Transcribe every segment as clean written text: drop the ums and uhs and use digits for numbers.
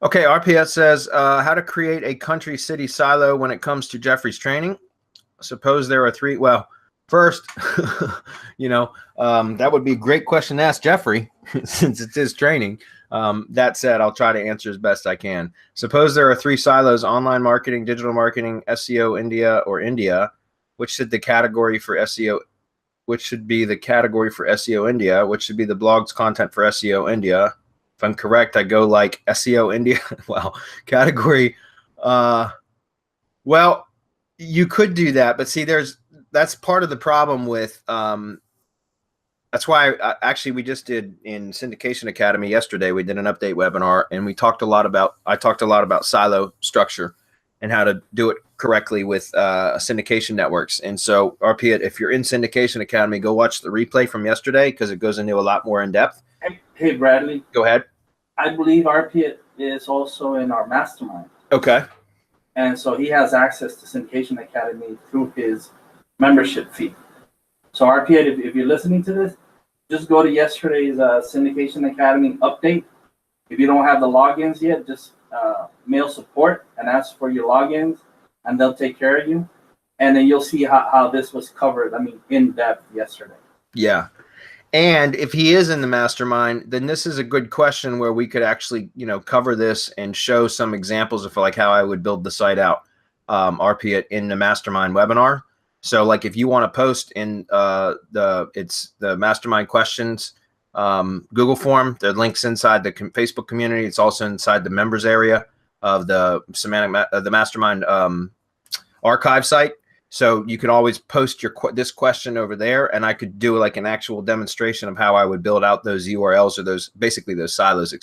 Okay, RPS says how to create a country city silo when it comes to Jeffrey's training. Suppose there are three. Well, first, that would be a great question to ask Jeffrey since it's his training. That said, I'll try to answer as best I can. Suppose there are three silos: online marketing, digital marketing, SEO India, or India. Which should the category for SEO? Which should be the category for SEO India? Which should be the blog's content for SEO India? If I'm correct, I go like SEO India. Well, category. Well, you could do that, but see, that's part of the problem with. That's why actually we just did in Syndication Academy yesterday. We did an update webinar, and I talked a lot about silo structure and how to do it correctly with syndication networks. And so, RP, if you're in Syndication Academy, go watch the replay from yesterday because it goes into a lot more in depth. Hey, Bradley. Go ahead. I believe RP is also in our mastermind. Okay. And so he has access to Syndication Academy through his membership fee. So RP, if you're listening to this, just go to yesterday's Syndication Academy update. If you don't have the logins yet, just mail support and ask for your logins, and they'll take care of you. And then you'll see how this was covered, in depth yesterday. Yeah. And if he is in the mastermind, then this is a good question where we could actually, cover this and show some examples of like how I would build the site out, RP in the mastermind webinar. So like if you want to post in the mastermind questions Google form, the link's inside the Facebook community. It's also inside the members area of the the mastermind archive site. So you could always post this question over there, and I could do like an actual demonstration of how I would build out those URLs or those silos, in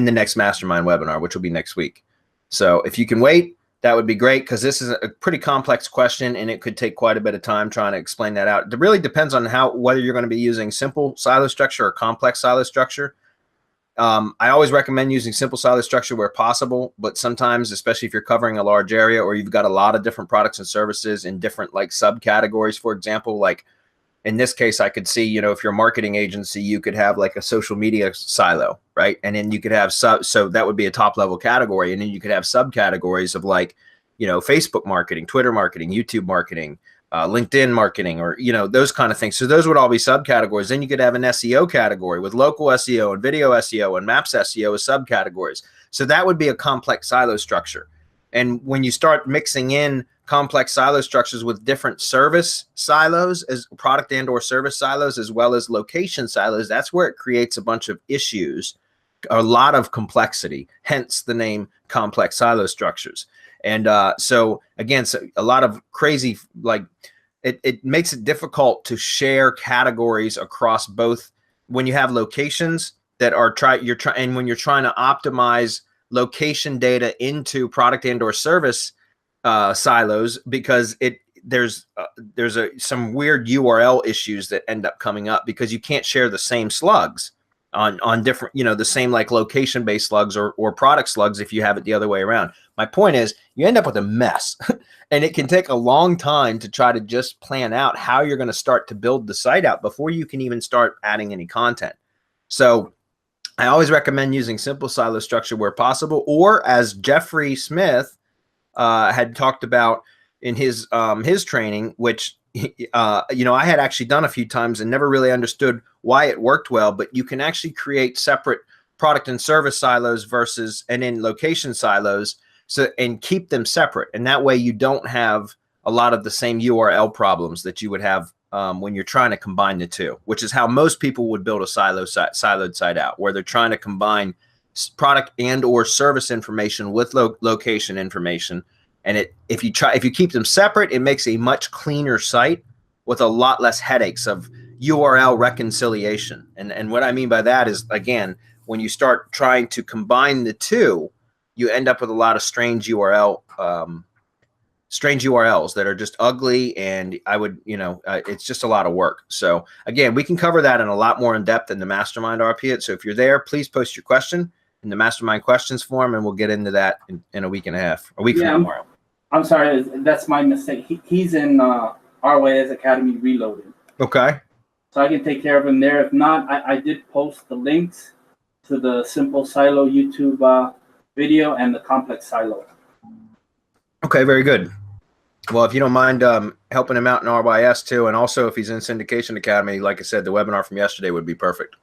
the next mastermind webinar, which will be next week. So if you can wait, that would be great, because this is a pretty complex question and it could take quite a bit of time trying to explain that out. It really depends on whether you're going to be using simple silo structure or complex silo structure. I always recommend using simple silo structure where possible, but sometimes, especially if you're covering a large area or you've got a lot of different products and services in different like subcategories, for example, like in this case, I could see, if you're a marketing agency, you could have like a social media silo, right? And then you could have so that would be a top level category. And then you could have subcategories of like, Facebook marketing, Twitter marketing, YouTube marketing, LinkedIn marketing, or, those kind of things. So those would all be subcategories. Then you could have an SEO category with local SEO and video SEO and maps SEO as subcategories. So that would be a complex silo structure. And when you start mixing in complex silo structures with different service silos, as product and or service silos, as well as location silos, that's where it creates a bunch of issues, a lot of complexity, hence the name complex silo structures. And so again, a lot of crazy, like it makes it difficult to share categories across both when you have locations that are and when you're trying to optimize location data into product and or service silos, because there's some weird URL issues that end up coming up because you can't share the same slugs on different, the same like location based slugs or product slugs if you have it the other way around. My point is you end up with a mess and it can take a long time to try to just plan out how you're going to start to build the site out before you can even start adding any content. So I always recommend using simple silo structure where possible, or as Jeffrey Smith had talked about in his training, which I had actually done a few times and never really understood why it worked well, but you can actually create separate product and service silos and then location silos, and keep them separate. And that way you don't have a lot of the same URL problems that you would have when you're trying to combine the two, which is how most people would build a siloed site out, where they're trying to combine product and or service information with location information. And if you keep them separate, it makes a much cleaner site with a lot less headaches of URL reconciliation. And what I mean by that is, again, when you start trying to combine the two, you end up with a lot of strange URLs that are just ugly. And it's just a lot of work. So again, we can cover that in a lot more in depth in the Mastermind RP. So if you're there, please post your question in the Mastermind questions form, and we'll get into that in a week and a half, a week from tomorrow. I'm sorry, that's my mistake. He's in Our Way as Academy Reloaded. Okay. So I can take care of him there. If not, I did post the links to the simple silo YouTube video and the complex silo. Okay, very good. Well, if you don't mind helping him out in RYS too, and also if he's in Syndication Academy, like I said, the webinar from yesterday would be perfect.